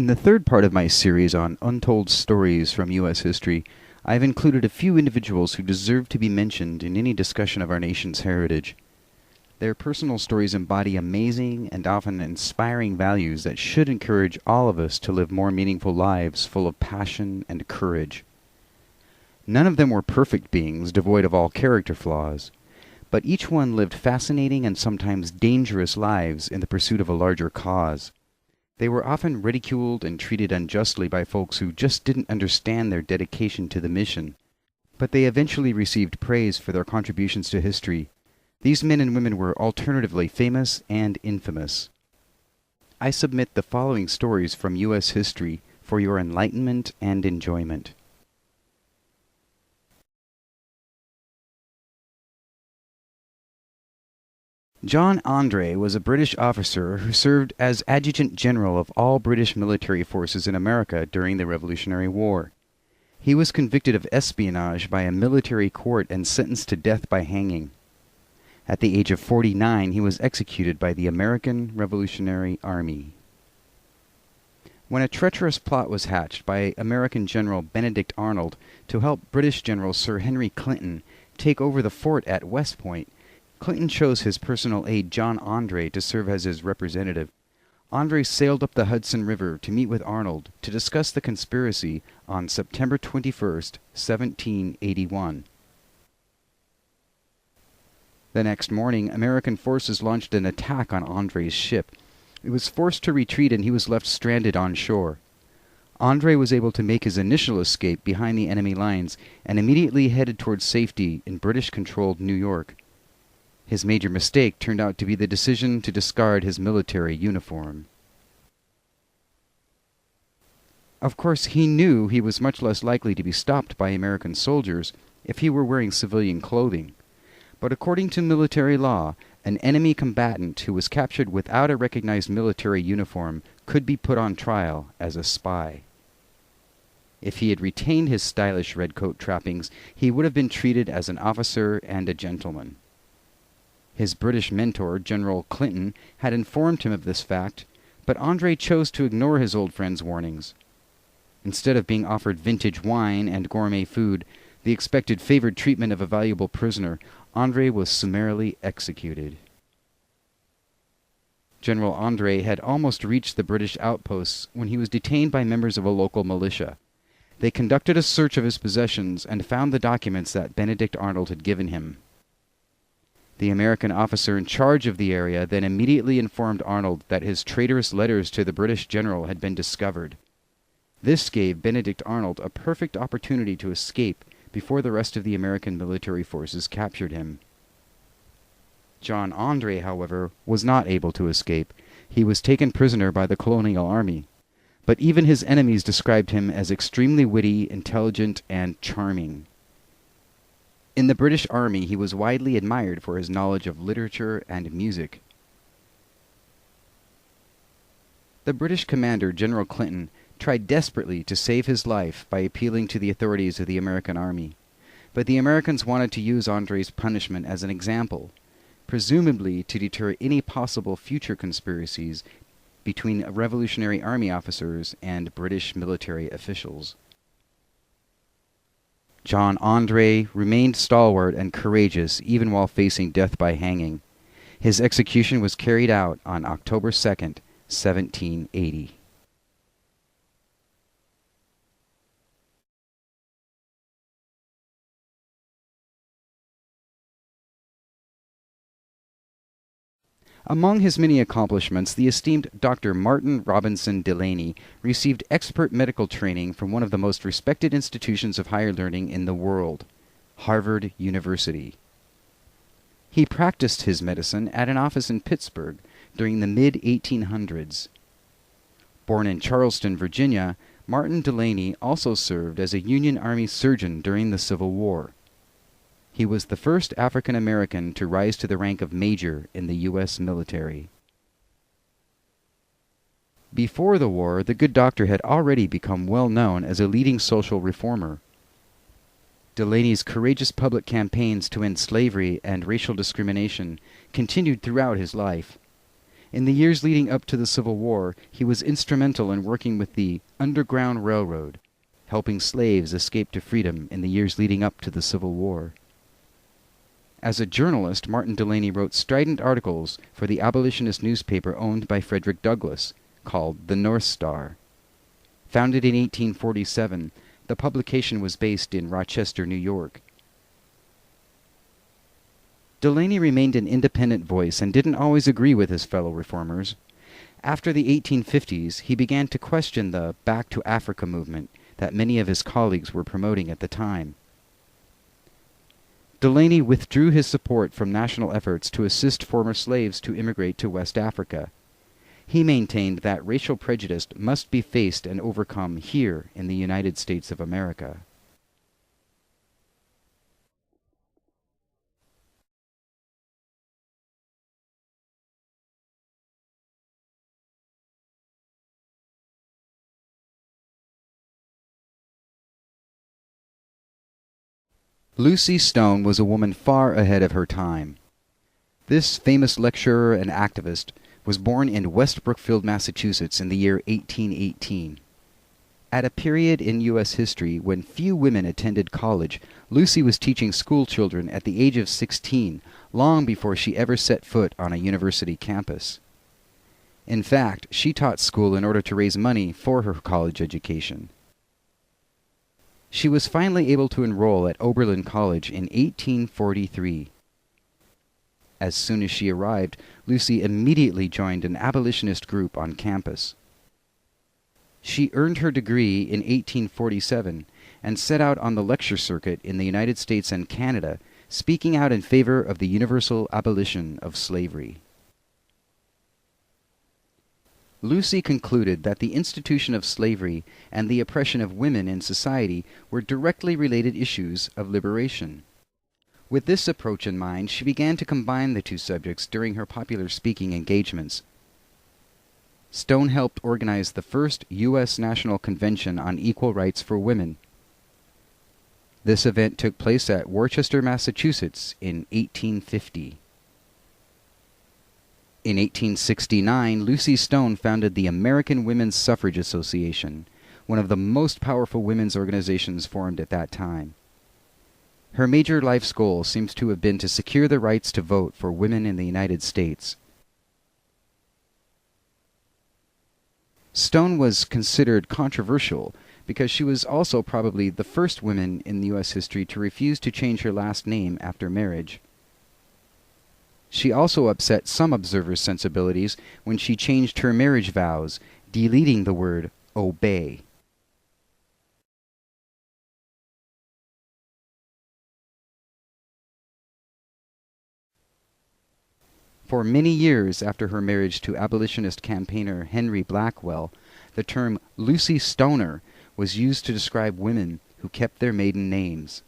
In the third part of my series on untold stories from U.S. history, I have included a few individuals who deserve to be mentioned in any discussion of our nation's heritage. Their personal stories embody amazing and often inspiring values that should encourage all of us to live more meaningful lives full of passion and courage. None of them were perfect beings devoid of all character flaws, but each one lived fascinating and sometimes dangerous lives in the pursuit of a larger cause. They were often ridiculed and treated unjustly by folks who just didn't understand their dedication to the mission, but they eventually received praise for their contributions to history. These men and women were alternatively famous and infamous. I submit the following stories from U.S. history for your enlightenment and enjoyment. John Andre was a British officer who served as Adjutant General of all British military forces in America during the Revolutionary War. He was convicted of espionage by a military court and sentenced to death by hanging. At the age of 49, he was executed by the American Revolutionary Army. When a treacherous plot was hatched by American General Benedict Arnold to help British General Sir Henry Clinton take over the fort at West Point, Clinton chose his personal aide John Andre to serve as his representative. Andre sailed up the Hudson River to meet with Arnold to discuss the conspiracy on September 21st, 1781. The next morning, American forces launched an attack on Andre's ship. It was forced to retreat and he was left stranded on shore. Andre was able to make his initial escape behind the enemy lines and immediately headed towards safety in British-controlled New York. His major mistake turned out to be the decision to discard his military uniform. Of course, he knew he was much less likely to be stopped by American soldiers if he were wearing civilian clothing. But according to military law, an enemy combatant who was captured without a recognized military uniform could be put on trial as a spy. If he had retained his stylish redcoat trappings, he would have been treated as an officer and a gentleman. His British mentor, General Clinton, had informed him of this fact, but Andre chose to ignore his old friend's warnings. Instead of being offered vintage wine and gourmet food, the expected favored treatment of a valuable prisoner, Andre was summarily executed. General Andre had almost reached the British outposts when he was detained by members of a local militia. They conducted a search of his possessions and found the documents that Benedict Arnold had given him. The American officer in charge of the area then immediately informed Arnold that his traitorous letters to the British general had been discovered. This gave Benedict Arnold a perfect opportunity to escape before the rest of the American military forces captured him. John Andre, however, was not able to escape. He was taken prisoner by the colonial army. But even his enemies described him as extremely witty, intelligent, and charming. In the British Army, he was widely admired for his knowledge of literature and music. The British commander, General Clinton, tried desperately to save his life by appealing to the authorities of the American army. But the Americans wanted to use Andre's punishment as an example, presumably to deter any possible future conspiracies between Revolutionary Army officers and British military officials. John Andre remained stalwart and courageous even while facing death by hanging. His execution was carried out on October 2nd, 1780. Among his many accomplishments, the esteemed Dr. Martin Robinson Delaney received expert medical training from one of the most respected institutions of higher learning in the world, Harvard University. He practiced his medicine at an office in Pittsburgh during the mid-1800s. Born in Charleston, Virginia, Martin Delaney also served as a Union Army surgeon during the Civil War. He was the first African American to rise to the rank of major in the U.S. military. Before the war, the good doctor had already become well known as a leading social reformer. Delaney's courageous public campaigns to end slavery and racial discrimination continued throughout his life. In the years leading up to the Civil War, he was instrumental in working with the Underground Railroad, helping slaves escape to freedom in the years leading up to the Civil War. As a journalist, Martin Delaney wrote strident articles for the abolitionist newspaper owned by Frederick Douglass, called the North Star. Founded in 1847, the publication was based in Rochester, New York. Delaney remained an independent voice and didn't always agree with his fellow reformers. After the 1850s, he began to question the Back to Africa movement that many of his colleagues were promoting at the time. Delaney withdrew his support from national efforts to assist former slaves to immigrate to West Africa. He maintained that racial prejudice must be faced and overcome here in the United States of America. Lucy Stone was a woman far ahead of her time. This famous lecturer and activist was born in West Brookfield, Massachusetts in the year 1818. At a period in U.S. history when few women attended college, Lucy was teaching school children at the age of 16, long before she ever set foot on a university campus. In fact, she taught school in order to raise money for her college education. She was finally able to enroll at Oberlin College in 1843. As soon as she arrived, Lucy immediately joined an abolitionist group on campus. She earned her degree in 1847 and set out on the lecture circuit in the United States and Canada, speaking out in favor of the universal abolition of slavery. Lucy concluded that the institution of slavery and the oppression of women in society were directly related issues of liberation. With this approach in mind, she began to combine the two subjects during her popular speaking engagements. Stone helped organize the first U.S. National Convention on Equal Rights for Women. This event took place at Worcester, Massachusetts in 1850. In 1869, Lucy Stone founded the American Women's Suffrage Association, one of the most powerful women's organizations formed at that time. Her major life's goal seems to have been to secure the rights to vote for women in the United States. Stone was considered controversial because she was also probably the first woman in U.S. history to refuse to change her last name after marriage. She also upset some observers' sensibilities when she changed her marriage vows, deleting the word obey. For many years after her marriage to abolitionist campaigner Henry Blackwell, the term Lucy Stoner was used to describe women who kept their maiden names.